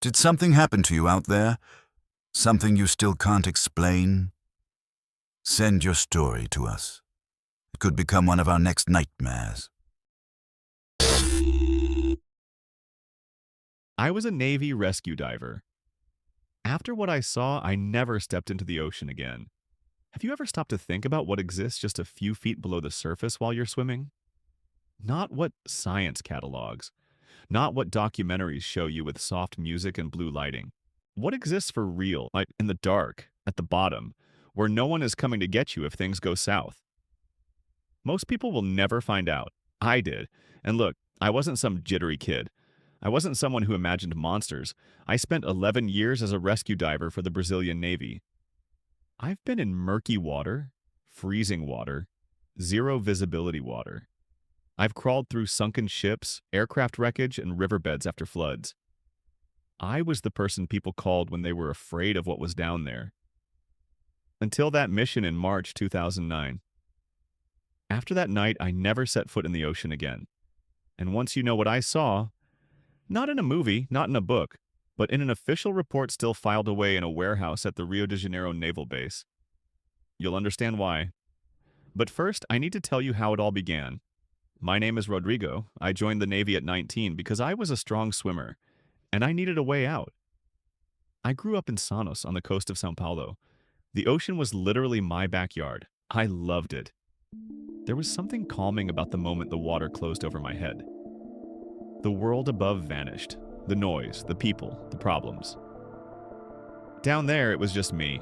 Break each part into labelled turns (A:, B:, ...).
A: Did something happen to you out there? Something you still can't explain? Send your story to us. It could become one of our next nightmares.
B: I was a Navy rescue diver. After what I saw, I never stepped into the ocean again. Have you ever stopped to think about what exists just a few feet below the surface while you're swimming? Not what science catalogs, not what documentaries show you with soft music and blue lighting. What exists for real, like in the dark, at the bottom, where no one is coming to get you if things go south? Most people will never find out. I did. And look, I wasn't some jittery kid. I wasn't someone who imagined monsters. I spent 11 years as a rescue diver for the Brazilian Navy. I've been in murky water, freezing water, zero visibility water. I've crawled through sunken ships, aircraft wreckage, and riverbeds after floods. I was the person people called when they were afraid of what was down there. Until that mission in March 2009. After that night, I never set foot in the ocean again. And once you know what I saw, not in a movie, not in a book, but in an official report still filed away in a warehouse at the Rio de Janeiro naval base, you'll understand why. But first, I need to tell you how it all began. My name is Rodrigo. I joined the Navy at 19 because I was a strong swimmer, and I needed a way out. I grew up in Santos on the coast of São Paulo. The ocean was literally my backyard. I loved it. There was something calming about the moment the water closed over my head. The world above vanished. The noise, the people, the problems. Down there, it was just me.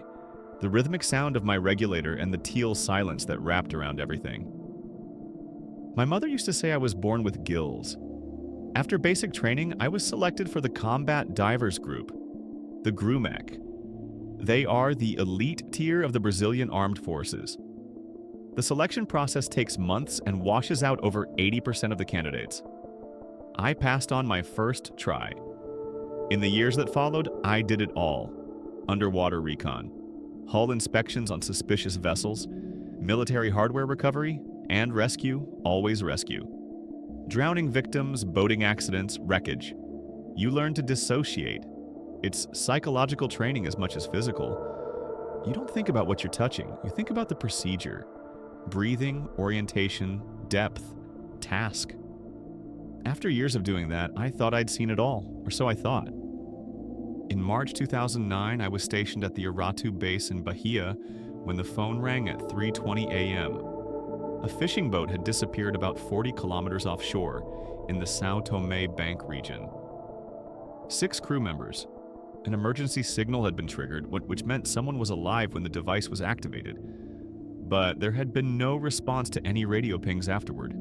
B: The rhythmic sound of my regulator and the teal silence that wrapped around everything. My mother used to say I was born with gills. After basic training, I was selected for the Combat Divers Group, the GRUMEC. They are the elite tier of the Brazilian Armed Forces. The selection process takes months and washes out over 80% of the candidates. I passed on my first try. In the years that followed, I did it all. Underwater recon, hull inspections on suspicious vessels, military hardware recovery, and rescue, always rescue. Drowning victims, boating accidents, wreckage. You learn to dissociate. It's psychological training as much as physical. You don't think about what you're touching. You think about the procedure. Breathing, orientation, depth, task. After years of doing that, I thought I'd seen it all, or so I thought. In March 2009, I was stationed at the Aratu base in Bahia when the phone rang at 3:20 a.m. A fishing boat had disappeared about 40 kilometers offshore in the São Tomé Bank region. 6 crew members. An emergency signal had been triggered, which meant someone was alive when the device was activated. But there had been no response to any radio pings afterward.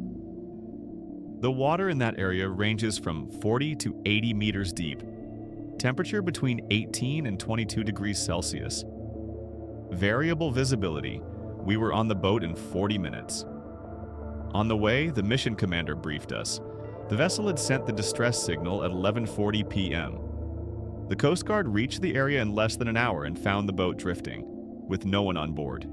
B: The water in that area ranges from 40 to 80 meters deep. Temperature between 18 and 22 degrees Celsius. Variable visibility. We were on the boat in 40 minutes. On the way, the mission commander briefed us. The vessel had sent the distress signal at 11:40 p.m. The Coast Guard reached the area in less than an hour and found the boat drifting, with no one on board.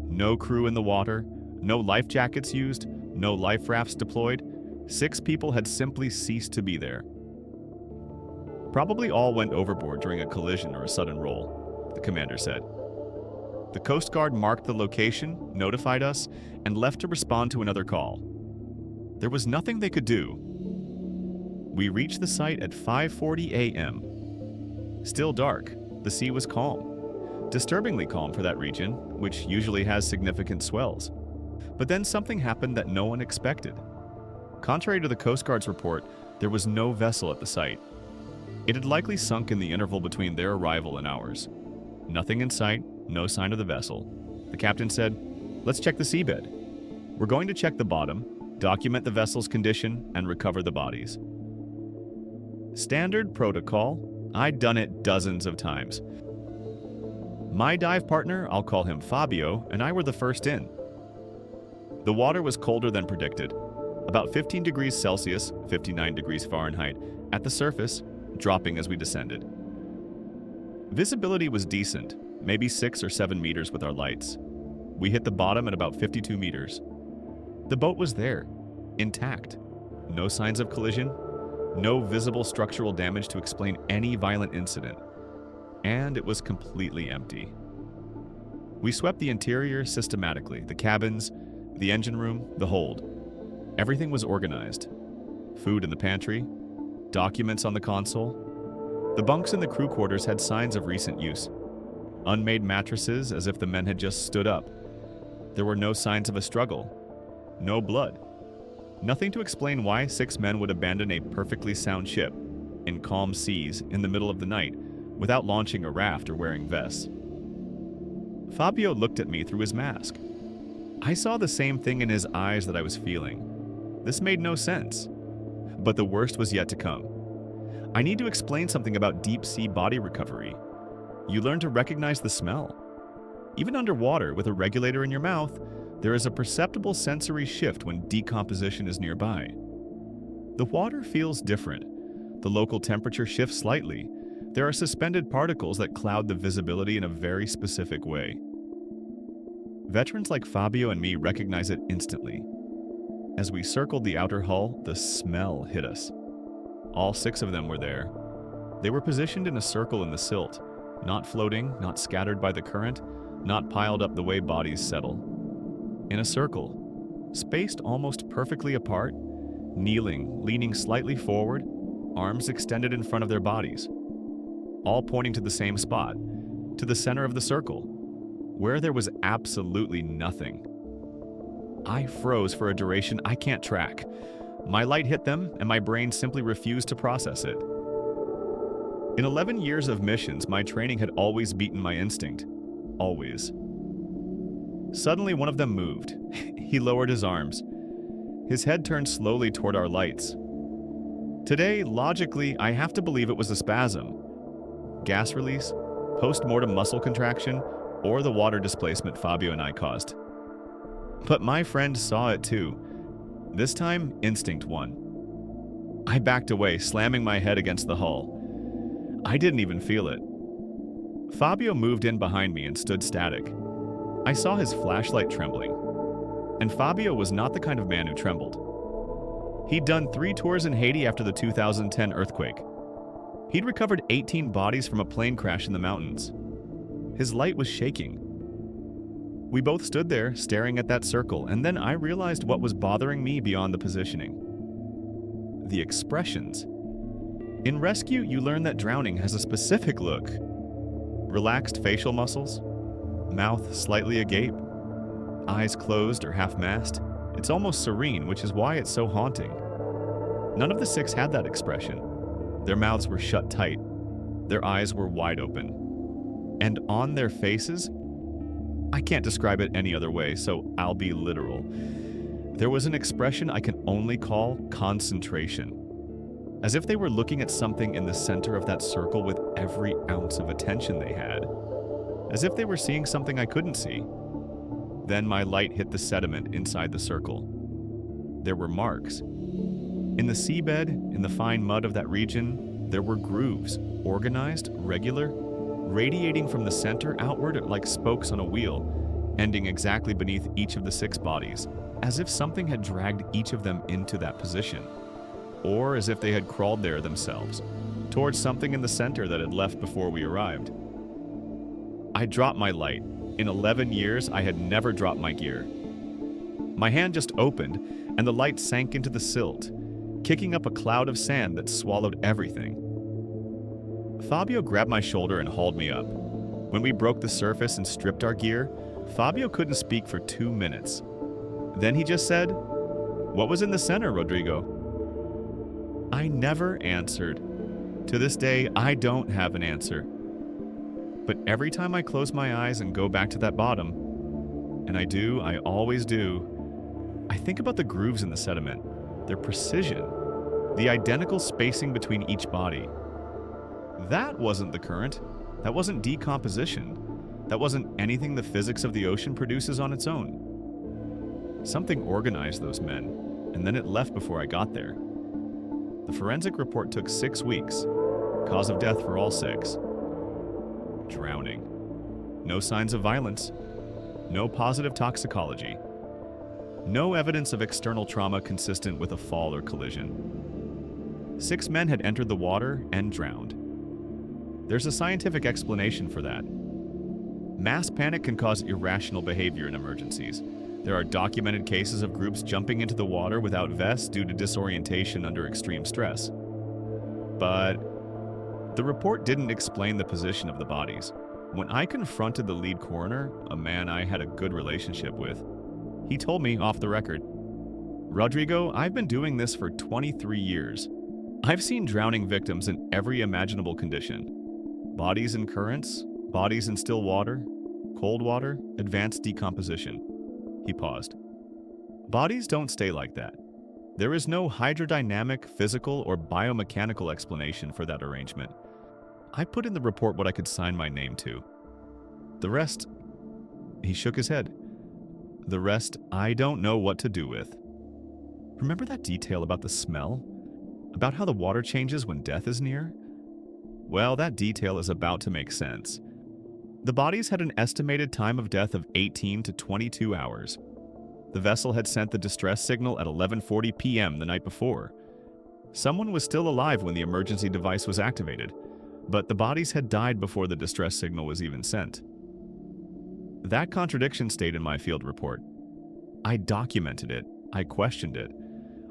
B: No crew in the water, no life jackets used, no life rafts deployed. 6 people had simply ceased to be there. Probably all went overboard during a collision or a sudden roll, the commander said. The Coast Guard marked the location, notified us, and left to respond to another call. There was nothing they could do. We reached the site at 5:40 a.m. Still dark, the sea was calm. Disturbingly calm for that region, which usually has significant swells. But then something happened that no one expected. Contrary to the Coast Guard's report, there was no vessel at the site. It had likely sunk in the interval between their arrival and ours. Nothing in sight, no sign of the vessel. The captain said, "Let's check the seabed. We're going to check the bottom, document the vessel's condition, and recover the bodies." Standard protocol. I'd done it dozens of times. My dive partner, I'll call him Fabio, and I were the first in. The water was colder than predicted. About 15 degrees Celsius, 59 degrees Fahrenheit, at the surface, dropping as we descended. Visibility was decent, maybe 6 or 7 meters with our lights. We hit the bottom at about 52 meters. The boat was there, intact. No signs of collision, No visible structural damage to explain any violent incident. And it was completely empty. We swept the interior systematically, the cabins, the engine room, the hold. Everything was organized. Food in the pantry, documents on the console. The bunks in the crew quarters had signs of recent use. Unmade mattresses as if the men had just stood up. There were no signs of a struggle. No blood. Nothing to explain why 6 men would abandon a perfectly sound ship in calm seas in the middle of the night without launching a raft or wearing vests. Fabio looked at me through his mask. I saw the same thing in his eyes that I was feeling. This made no sense. But the worst was yet to come. I need to explain something about deep-sea body recovery. You learn to recognize the smell. Even underwater, with a regulator in your mouth, there is a perceptible sensory shift when decomposition is nearby. The water feels different. The local temperature shifts slightly. There are suspended particles that cloud the visibility in a very specific way. Veterans like Fabio and me recognize it instantly. As we circled the outer hull, the smell hit us. All 6 of them were there. They were positioned in a circle in the silt, not floating, not scattered by the current, not piled up the way bodies settle. In a circle, spaced almost perfectly apart, kneeling, leaning slightly forward, arms extended in front of their bodies, all pointing to the same spot, to the center of the circle, where there was absolutely nothing. I froze for a duration I can't track. My light hit them, and my brain simply refused to process it. In 11 years of missions, my training had always beaten my instinct. Always. Suddenly, one of them moved. He lowered his arms. His head turned slowly toward our lights. Today, logically, I have to believe it was a spasm. Gas release, post-mortem muscle contraction, or the water displacement Fabio and I caused. But my friend saw it too. This time, instinct won. I backed away, slamming my head against the hull. I didn't even feel it. Fabio moved in behind me and stood static. I saw his flashlight trembling. And Fabio was not the kind of man who trembled. He'd done 3 tours in Haiti after the 2010 earthquake. He'd recovered 18 bodies from a plane crash in the mountains. His light was shaking. We both stood there, staring at that circle, and then I realized what was bothering me beyond the positioning. The expressions. In rescue, you learn that drowning has a specific look. Relaxed facial muscles, mouth slightly agape, eyes closed or half-masked. It's almost serene, which is why it's so haunting. None of the 6 had that expression. Their mouths were shut tight. Their eyes were wide open. And on their faces, I can't describe it any other way, so I'll be literal. There was an expression I can only call concentration. As if they were looking at something in the center of that circle with every ounce of attention they had. As if they were seeing something I couldn't see. Then my light hit the sediment inside the circle. There were marks. In the seabed, in the fine mud of that region, there were grooves, organized, regular, radiating from the center outward like spokes on a wheel, ending exactly beneath each of the 6 bodies, as if something had dragged each of them into that position, or as if they had crawled there themselves, towards something in the center that had left before we arrived. I dropped my light. In 11 years, I had never dropped my gear. My hand just opened, and the light sank into the silt, kicking up a cloud of sand that swallowed everything. Fabio grabbed my shoulder and hauled me up. When we broke the surface and stripped our gear, Fabio couldn't speak for 2 minutes. Then he just said, "What was in the center, Rodrigo?" I never answered. To this day, I don't have an answer. But every time I close my eyes and go back to that bottom, and I always do, I think about the grooves in the sediment, their precision, the identical spacing between each body. That wasn't the current. That wasn't decomposition. That wasn't anything the physics of the ocean produces on its own. Something organized those men, and then it left before I got there. The forensic report took 6 weeks. Cause of death for all 6. Drowning. No signs of violence. No positive toxicology. No evidence of external trauma consistent with a fall or collision. 6 men had entered the water and drowned. There's a scientific explanation for that. Mass panic can cause irrational behavior in emergencies. There are documented cases of groups jumping into the water without vests due to disorientation under extreme stress. But the report didn't explain the position of the bodies. When I confronted the lead coroner, a man I had a good relationship with, he told me off the record, "Rodrigo, I've been doing this for 23 years. I've seen drowning victims in every imaginable condition. Bodies in currents, bodies in still water, cold water, advanced decomposition." He paused. Bodies don't stay like that. There is no hydrodynamic, physical, or biomechanical explanation for that arrangement. I put in the report what I could sign my name to. The rest, he shook his head. The rest, I don't know what to do with. Remember that detail about the smell? About how the water changes when death is near? Well, that detail is about to make sense. The bodies had an estimated time of death of 18 to 22 hours. The vessel had sent the distress signal at 11:40 p.m. the night before. Someone was still alive when the emergency device was activated, but the bodies had died before the distress signal was even sent. That contradiction stayed in my field report. I documented it. I questioned it.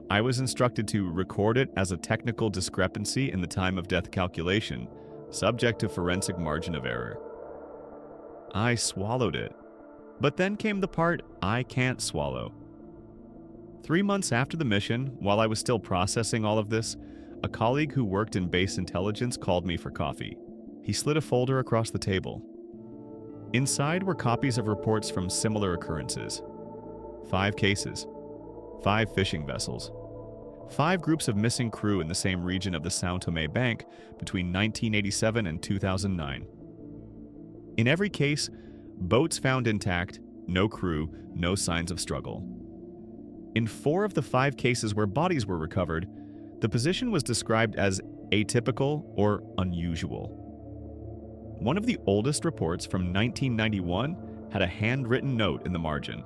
B: I was instructed to record it as a technical discrepancy in the time of death calculation, subject to forensic margin of error. I swallowed it. But then came the part I can't swallow. 3 months after the mission, while I was still processing all of this, a colleague who worked in base intelligence called me for coffee. He slid a folder across the table. Inside were copies of reports from similar occurrences. 5 cases, 5 fishing vessels, 5 groups of missing crew in the same region of the São Tomé Bank between 1987 and 2009. In every case, boats found intact, no crew, no signs of struggle. In 4 of the 5 cases where bodies were recovered, the position was described as atypical or unusual. One of the oldest reports from 1991 had a handwritten note in the margin.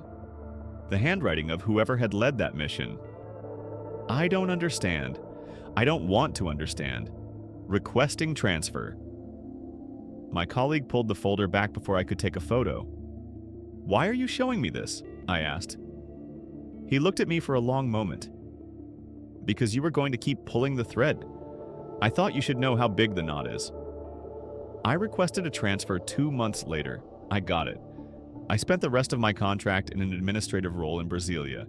B: The handwriting of whoever had led that mission. I don't understand. I don't want to understand. Requesting transfer. My colleague pulled the folder back before I could take a photo. "Why are you showing me this?" I asked. He looked at me for a long moment. "Because you were going to keep pulling the thread. I thought you should know how big the knot is." I requested a transfer 2 months later. I got it. I spent the rest of my contract in an administrative role in Brasilia.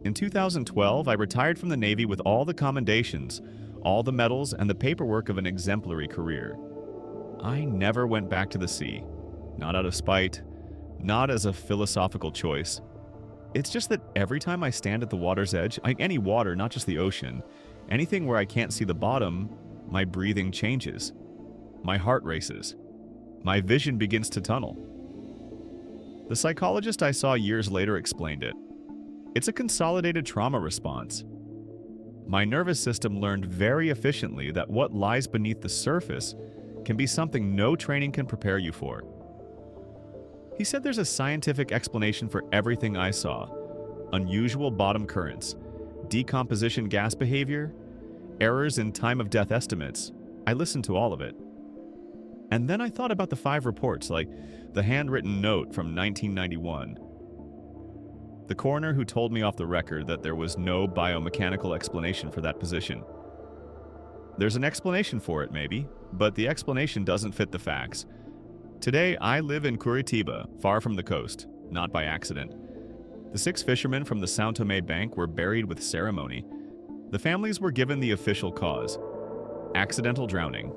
B: In 2012, I retired from the Navy with all the commendations, all the medals, and the paperwork of an exemplary career. I never went back to the sea. Not out of spite, not as a philosophical choice. It's just that every time I stand at the water's edge, any water, not just the ocean, anything where I can't see the bottom, my breathing changes. My heart races. My vision begins to tunnel. The psychologist I saw years later explained it. It's a consolidated trauma response. My nervous system learned very efficiently that what lies beneath the surface can be something no training can prepare you for. He said there's a scientific explanation for everything I saw. Unusual bottom currents, decomposition gas behavior, errors in time of death estimates. I listened to all of it. And then I thought about the 5 reports, like the handwritten note from 1991. The coroner who told me off the record that there was no biomechanical explanation for that position. There's an explanation for it, maybe, but the explanation doesn't fit the facts. Today, I live in Curitiba, far from the coast, not by accident. The 6 fishermen from the São Tomé Bank were buried with ceremony. The families were given the official cause: accidental drowning.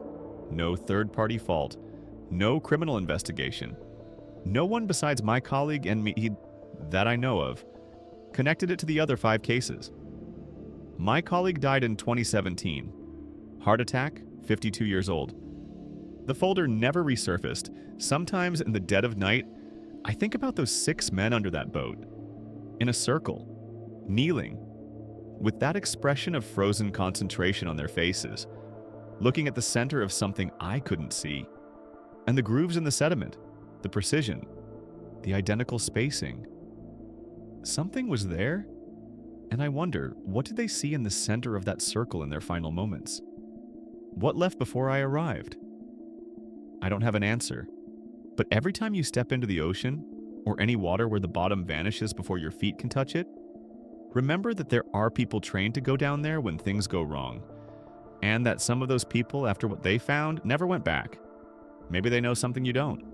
B: No third-party fault. No criminal investigation. No one besides my colleague and me, that I know of, connected it to the other 5 cases. My colleague died in 2017. Heart attack, 52 years old. The folder never resurfaced. Sometimes in the dead of night, I think about those 6 men under that boat, in a circle, kneeling, with that expression of frozen concentration on their faces, looking at the center of something I couldn't see. And the grooves in the sediment, the precision, the identical spacing. Something was there, And I wonder, what did they see in the center of that circle in their final moments? What left before I arrived? I don't have an answer. But every time you step into the ocean, or any water where the bottom vanishes before your feet can touch it, remember that there are people trained to go down there when things go wrong. And that some of those people, after what they found, never went back. Maybe they know something you don't.